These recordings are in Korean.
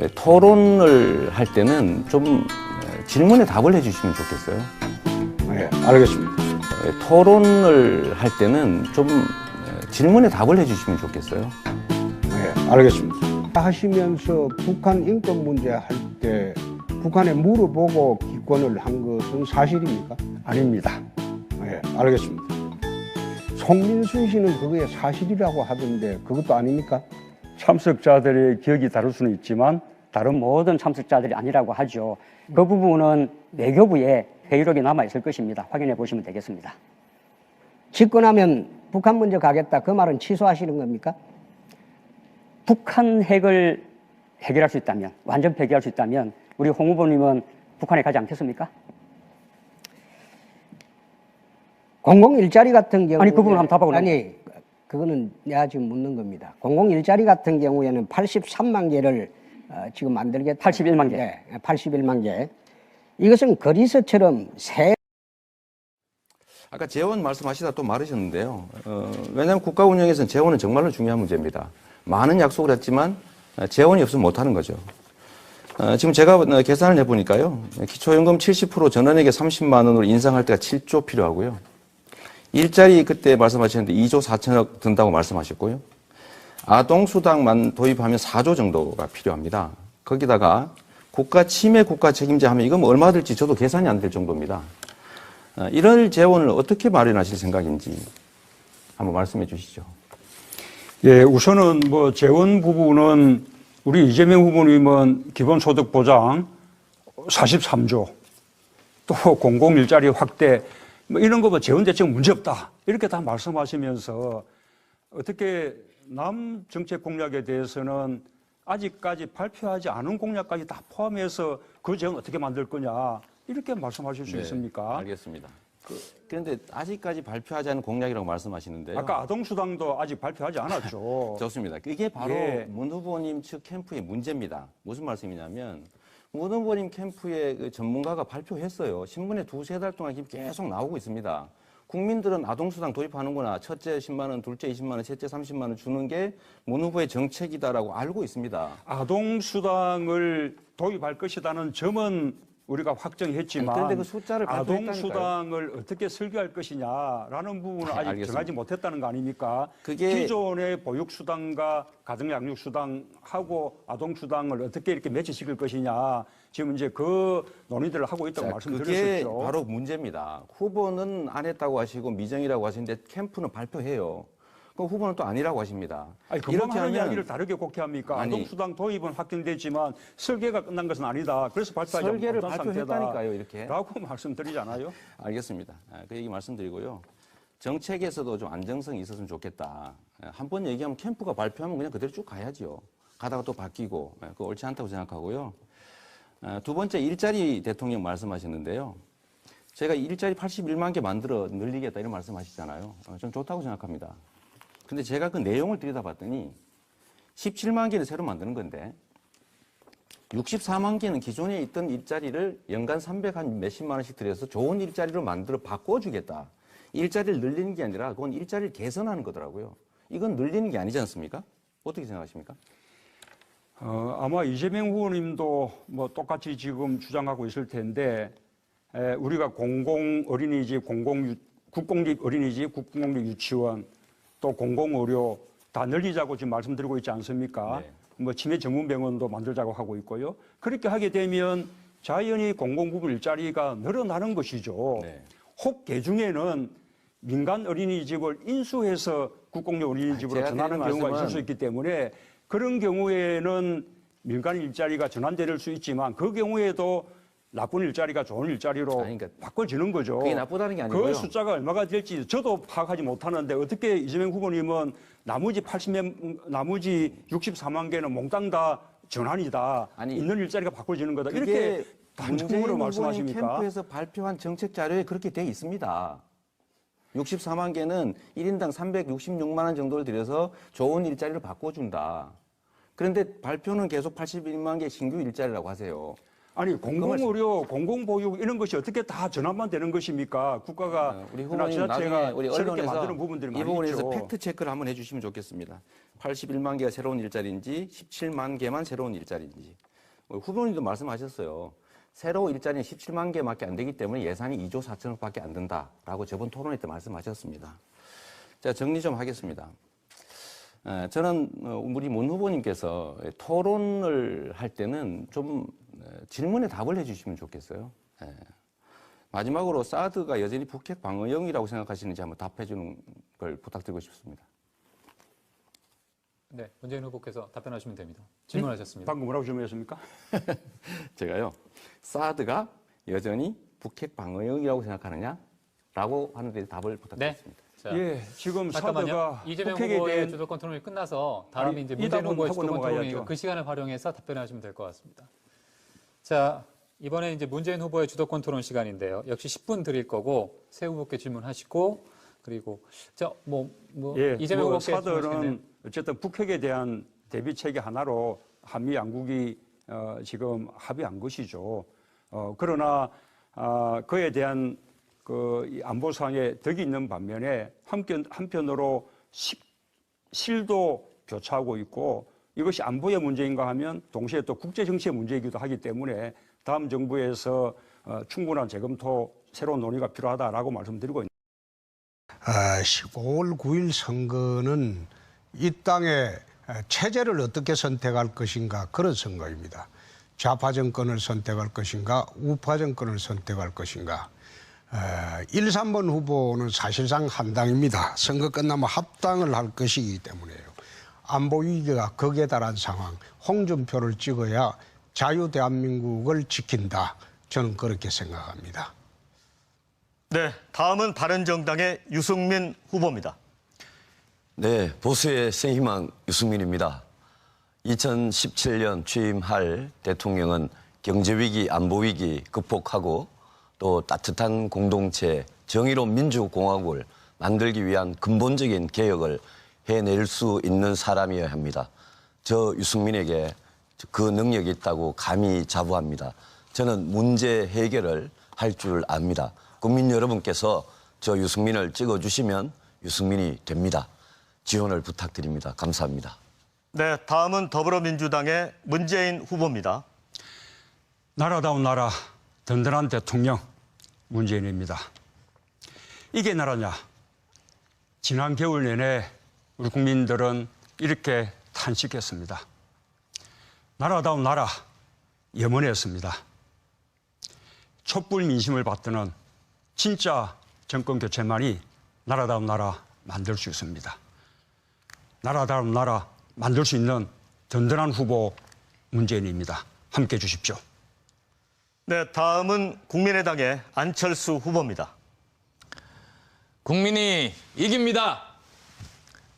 토론을 할 때는 좀 질문에 답을 해주시면 좋겠어요. 네, 알겠습니다. 토론을 할 때는 좀 질문에 답을 해주시면 좋겠어요. 네, 알겠습니다. 하시면서 북한 인권 문제 할 때 북한에 물어보고 기권을 한 것은 사실입니까? 아닙니다. 네, 알겠습니다. 송민순 씨는 그게 사실이라고 하던데 그것도 아닙니까? 참석자들의 기억이 다를 수는 있지만 다른 모든 참석자들이 아니라고 하죠. 그 부분은 외교부에 회의록이 남아있을 것입니다. 확인해 보시면 되겠습니다. 집권하면 북한 문제 가겠다 그 말은 취소하시는 겁니까? 북한 핵을 해결할 수 있다면, 완전 폐기할 수 있다면 우리 홍 후보님은 북한에 가지 않겠습니까? 공공일자리 같은 경우 아니, 그 부분 한번 답하고 아니 그거는 내가 지금 묻는 겁니다. 공공일자리 같은 경우에는 83만 개를 지금 만들겠다. 81만 개. 네, 81만 개. 이것은 그리스처럼 새 아까 재원 말씀하시다 또 말하셨는데요. 왜냐하면 국가 운영에서는 재원은 정말로 중요한 문제입니다. 많은 약속을 했지만 재원이 없으면 못하는 거죠. 지금 제가 계산을 해보니까요. 기초연금 70% 전원에게 30만 원으로 인상할 때가 7조 필요하고요. 일자리 그때 말씀하셨는데 2조 4천억 든다고 말씀하셨고요. 아동수당만 도입하면 4조 정도가 필요합니다. 거기다가 국가 침해 국가 책임자 하면 이건 뭐 얼마 들지 저도 계산이 안 될 정도입니다. 이런 재원을 어떻게 마련하실 생각인지 한번 말씀해 주시죠. 예, 우선은 뭐 재원 부분은 우리 이재명 후보님은 기본소득 보장 43조, 또 공공일자리 확대, 뭐 이런 거 뭐 재원 대책 문제 없다. 이렇게 다 말씀하시면서 어떻게 남 정책 공약에 대해서는 아직까지 발표하지 않은 공약까지 다 포함해서 그 재원 어떻게 만들 거냐. 이렇게 말씀하실 수 있습니까? 알겠습니다. 그런데 아직까지 발표하지 않은 공약이라고 말씀하시는데요. 아까 아동수당도 아직 발표하지 않았죠. 좋습니다. 이게 바로 예. 문 후보님 측 캠프의 문제입니다. 무슨 말씀이냐면 문 후보님 캠프의 그 전문가가 발표했어요. 신문에 두세 달 동안 계속 나오고 있습니다. 국민들은 아동수당 도입하는구나. 첫째 10만 원, 둘째 20만 원, 셋째 30만 원 주는 게 문 후보의 정책이다라고 알고 있습니다. 아동수당을 도입할 것이라는 점은 우리가 확정했지만 그런데 그 숫자를 발표했다니까요. 아동수당을 어떻게 설계할 것이냐라는 부분은 아직 알겠습니다. 정하지 못했다는 거 아닙니까? 그게 기존의 보육수당과 가정양육수당하고 아동수당을 어떻게 이렇게 매치시킬 것이냐 지금 이제 그 논의들을 하고 있다고 그게 말씀드렸었죠. 바로 문제입니다. 후보는 안 했다고 하시고 미정이라고 하시는데 캠프는 발표해요. 그 후보는 또 아니라고 하십니다. 아니, 금방 하는 이야기를 다르게 곱게 합니까? 아니, 아동수당 도입은 확정됐지만 설계가 끝난 것은 아니다. 그래서 발표하지 설계를 못한 발표했다니까요, 이렇게. 라고 말씀드리잖아요. 알겠습니다. 그 얘기 말씀드리고요. 정책에서도 좀 안정성이 있었으면 좋겠다. 한 번 얘기하면 캠프가 발표하면 그냥 그대로 쭉 가야죠. 가다가 또 바뀌고 그거 옳지 않다고 생각하고요. 두 번째 일자리 대통령 말씀하셨는데요. 제가 일자리 81만 개 만들어 늘리겠다 이런 말씀하시잖아요. 전 좋다고 생각합니다. 근데 제가 그 내용을 들여다봤더니 17만 개를 새로 만드는 건데 64만 개는 기존에 있던 일자리를 연간 300 한 몇십만 원씩 들여서 좋은 일자리로 만들어 바꿔주겠다. 일자리를 늘리는 게 아니라 그건 일자리를 개선하는 거더라고요. 이건 늘리는 게 아니지 않습니까? 어떻게 생각하십니까? 아마 이재명 후보님도 뭐 똑같이 지금 주장하고 있을 텐데 우리가 공공 어린이집, 국공립 어린이집, 국공립 유치원 또 공공의료 다 늘리자고 지금 말씀드리고 있지 않습니까? 네. 뭐 치매 전문병원도 만들자고 하고 있고요. 그렇게 하게 되면 자연히 공공부문 일자리가 늘어나는 것이죠. 네. 혹 개중에는 민간 어린이집을 인수해서 국공립 어린이집으로 제가 전환하는 드리는 경우가 말씀은 있을 수 있기 때문에 그런 경우에는 민간 일자리가 전환될 수 있지만 그 경우에도 나쁜 일자리가 좋은 일자리로 그러니까 바꿔지는 거죠. 그게 나쁘다는 게 아니고요. 그 숫자가 얼마가 될지 저도 파악하지 못하는데 어떻게 이재명 후보님은 나머지 64만 개는 몽땅 다 전환이다. 아니, 있는 일자리가 바꿔지는 거다. 그게 이렇게 단정으로 문재인 말씀하십니까? 캠프에서 발표한 정책 자료에 그렇게 돼 있습니다. 64만 개는 1인당 366만 원 정도를 들여서 좋은 일자리를 바꿔준다. 그런데 발표는 계속 81만 개 신규 일자리라고 하세요. 아니 공공의료, 공공보육 이런 것이 어떻게 다 전환만 되는 것입니까? 국가가 우리 그러나 후보님 나중에 지자체가 우리 새롭게 언론에서 만드는 부분들이 이 많이 부분에서 있죠. 팩트 체크를 한번 해주시면 좋겠습니다. 81만 개가 새로운 일자리인지 17만 개만 새로운 일자리인지 후보님도 말씀하셨어요. 새로 일자리는 17만 개밖에 안 되기 때문에 예산이 2조 4천억밖에 안 된다라고 저번 토론회 때 말씀하셨습니다. 자, 정리 좀 하겠습니다. 저는 우리 문 후보님께서 토론을 할 때는 좀 질문에 답을 해주시면 좋겠어요. 마지막으로 사드가 여전히 북핵 방어용이라고 생각하시는지 한번 답해 주는 걸 부탁드리고 싶습니다. 네, 문재인 후보께서 답변하시면 됩니다. 질문하셨습니다. 방금 뭐라고 질문했습니까? 제가요, 사드가 여전히 북핵 방어용이라고 생각하느냐라고 하는데 답을 부탁드리겠습니다. 자, 예, 지금 잠깐만요. 사드가 이재명 북핵에 후보의 대한 주도권 토론이 끝나서 다음에 아니, 이제 이 문재인 답은 후보의 하고 주도권 토론이니까 넘어가야죠. 그 시간을 활용해서 답변하시면 될 것 같습니다. 자, 이번에 이제 문재인 후보의 주도권 토론 시간인데요. 역시 10분 드릴 거고 새 후보께 질문하시고 그리고 예, 이재명 후보께 사드는 질문하시겠네요. 어쨌든 북핵에 대한 대비 체계 하나로 한미 양국이 지금 합의한 것이죠. 그러나 그에 대한 이 안보상의 덕이 있는 반면에 한편으로 실도 교차하고 있고 이것이 안보의 문제인가 하면 동시에 또 국제 정치의 문제이기도 하기 때문에 다음 정부에서 충분한 재검토, 새로운 논의가 필요하다라고 말씀드리고 있습니다. 15월 9일 선거는 이 땅의 체제를 어떻게 선택할 것인가 그런 선거입니다. 좌파 정권을 선택할 것인가 우파 정권을 선택할 것인가. 1, 3번 후보는 사실상 한당입니다. 선거 끝나면 합당을 할 것이기 때문에요. 안보 위기가 극에 달한 상황, 홍준표를 찍어야 자유 대한민국을 지킨다. 저는 그렇게 생각합니다. 네, 다음은 바른정당의 유승민 후보입니다. 네, 보수의 새 희망 유승민입니다. 2017년 취임할 대통령은 경제위기, 안보위기 극복하고 또 따뜻한 공동체, 정의로운 민주공화국을 만들기 위한 근본적인 개혁을 해낼 수 있는 사람이어야 합니다. 저 유승민에게 그 능력이 있다고 감히 자부합니다. 저는 문제 해결을 할 줄 압니다. 국민 여러분께서 저 유승민을 찍어주시면 유승민이 됩니다. 지원을 부탁드립니다. 감사합니다. 네, 다음은 더불어민주당의 문재인 후보입니다. 나라다운 나라, 든든한 대통령 문재인입니다. 이게 나라냐? 지난 겨울 내내 우리 국민들은 이렇게 탄식했습니다. 나라다운 나라, 염원했습니다. 촛불 민심을 받드는 진짜 정권 교체만이 나라다운 나라 만들 수 있습니다. 나라다운 나라 만들 수 있는 든든한 후보 문재인입니다. 함께 해 주십시오. 네, 다음은 국민의당의 안철수 후보입니다. 국민이 이깁니다.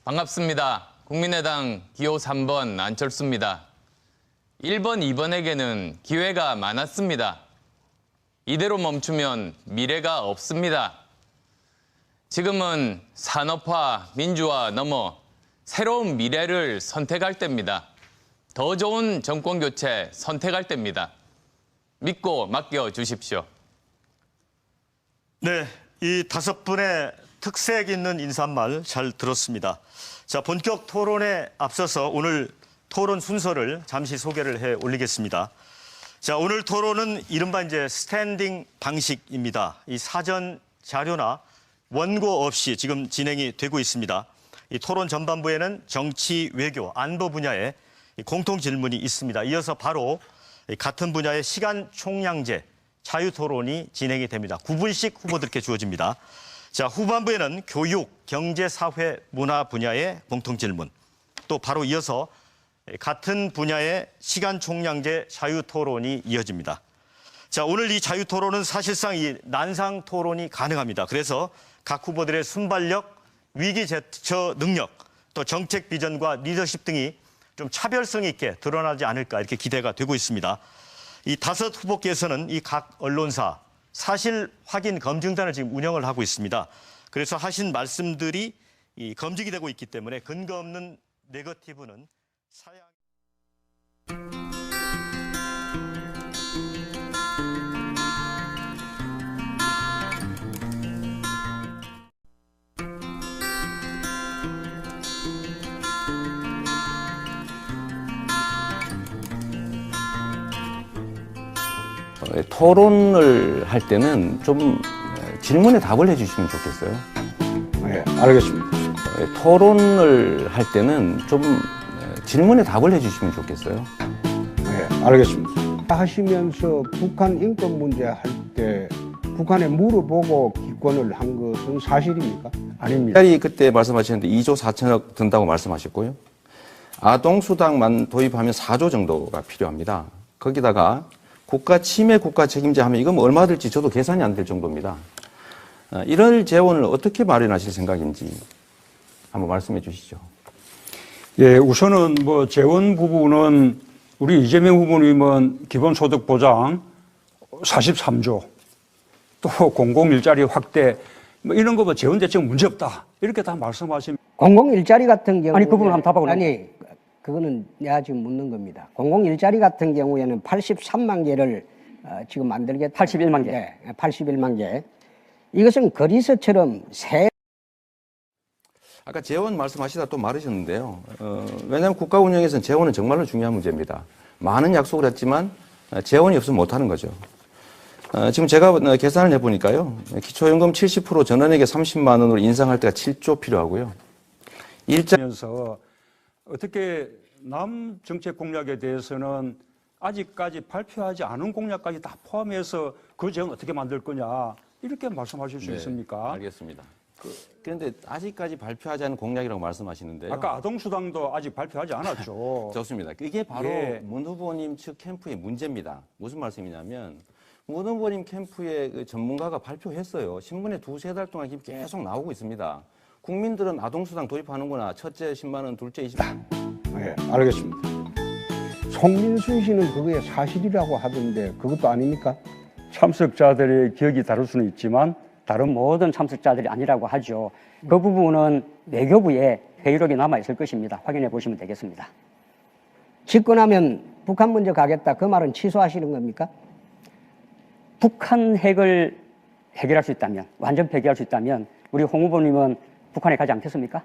반갑습니다. 국민의당 기호 3번 안철수입니다. 1번, 2번에게는 기회가 많았습니다. 이대로 멈추면 미래가 없습니다. 지금은 산업화, 민주화 넘어 새로운 미래를 선택할 때입니다. 더 좋은 정권 교체 선택할 때입니다. 믿고 맡겨 주십시오. 네, 이 5분의 특색 있는 인사말 잘 들었습니다. 자, 본격 토론에 앞서서 오늘 토론 순서를 잠시 소개를 해 올리겠습니다. 자, 오늘 토론은 이른바 이제 스탠딩 방식입니다. 이 사전 자료나 원고 없이 지금 진행이 되고 있습니다. 이 토론 전반부에는 정치, 외교, 안보 분야의 공통 질문이 있습니다. 이어서 바로 같은 분야의 시간 총량제, 자유 토론이 진행이 됩니다. 9분씩 후보들께 주어집니다. 자, 후반부에는 교육, 경제, 사회, 문화 분야의 공통 질문, 또 바로 이어서 같은 분야의 시간 총량제 자유 토론이 이어집니다. 자, 오늘 이 자유 토론은 사실상 이 난상 토론이 가능합니다. 그래서 각 후보들의 순발력, 위기 대처 능력, 또 정책 비전과 리더십 등이 좀 차별성 있게 드러나지 않을까 이렇게 기대가 되고 있습니다. 이 5 후보께서는 이 각 언론사 사실 확인 검증단을 지금 운영을 하고 있습니다. 그래서 하신 말씀들이 이 검증이 되고 있기 때문에 근거 없는 네거티브는 사양. 토론을 할 때는 좀 질문에 답을 해주시면 좋겠어요. 네, 알겠습니다. 토론을 할 때는 좀 질문에 답을 해주시면 좋겠어요. 네, 알겠습니다. 하시면서 북한 인권 문제 할 때 북한에 물어보고 기권을 한 것은 사실입니까? 아닙니다. 일자리 그때 말씀하셨는데 2조 4천억 든다고 말씀하셨고요. 아동수당만 도입하면 4조 정도가 필요합니다. 거기다가 국가 침해 국가 책임자 하면 이건 뭐 얼마 들지 저도 계산이 안 될 정도입니다. 이런 재원을 어떻게 마련하실 생각인지 한번 말씀해 주시죠. 예, 우선은 뭐 재원 부분은 우리 이재명 후보님은 기본소득 보장 43조, 또 공공일자리 확대, 뭐 이런 거 뭐 재원 대책 문제 없다. 이렇게 다 말씀하시면. 공공 일자리 같은 경우 아니, 그 부분 한번 답하고 아니 그거는 내가 지금 묻는 겁니다. 공공 일자리 같은 경우에는 83만 개를 지금 만들겠다. 81만 개. 네, 81만 개. 이것은 거리서처럼 새 아까 재원 말씀하시다 또 말하셨는데요. 왜냐하면 국가 운영에서는 재원은 정말로 중요한 문제입니다. 많은 약속을 했지만 재원이 없으면 못하는 거죠. 지금 제가 계산을 해보니까요. 기초연금 70% 전원에게 30만 원으로 인상할 때가 7조 필요하고요. 하면서 어떻게 남 정책 공약에 대해서는 아직까지 발표하지 않은 공약까지 다 포함해서 그 재원 어떻게 만들 거냐 이렇게 말씀하실 수 있습니까? 알겠습니다. 그런데 아직까지 발표하지 않은 공약이라고 말씀하시는데요. 아까 아동수당도 아직 발표하지 않았죠. 좋습니다. 이게 바로 예. 문 후보님 측 캠프의 문제입니다. 무슨 말씀이냐면 문 후보님 캠프의 그 전문가가 발표했어요. 신문에 2-3달 동안 계속 나오고 있습니다. 국민들은 아동수당 도입하는구나. 첫째 10만 원, 둘째 20만 원. 네, 알겠습니다. 송민순 씨는 그게 사실이라고 하던데 그것도 아닙니까? 참석자들의 기억이 다를 수는 있지만 다른 모든 참석자들이 아니라고 하죠. 그 부분은 외교부에 회의록이 남아 있을 것입니다. 확인해 보시면 되겠습니다. 집권하면 북한 먼저 가겠다. 그 말은 취소하시는 겁니까? 북한 핵을 해결할 수 있다면, 완전 폐기할 수 있다면 우리 홍 후보님은 북한에 가지 않겠습니까?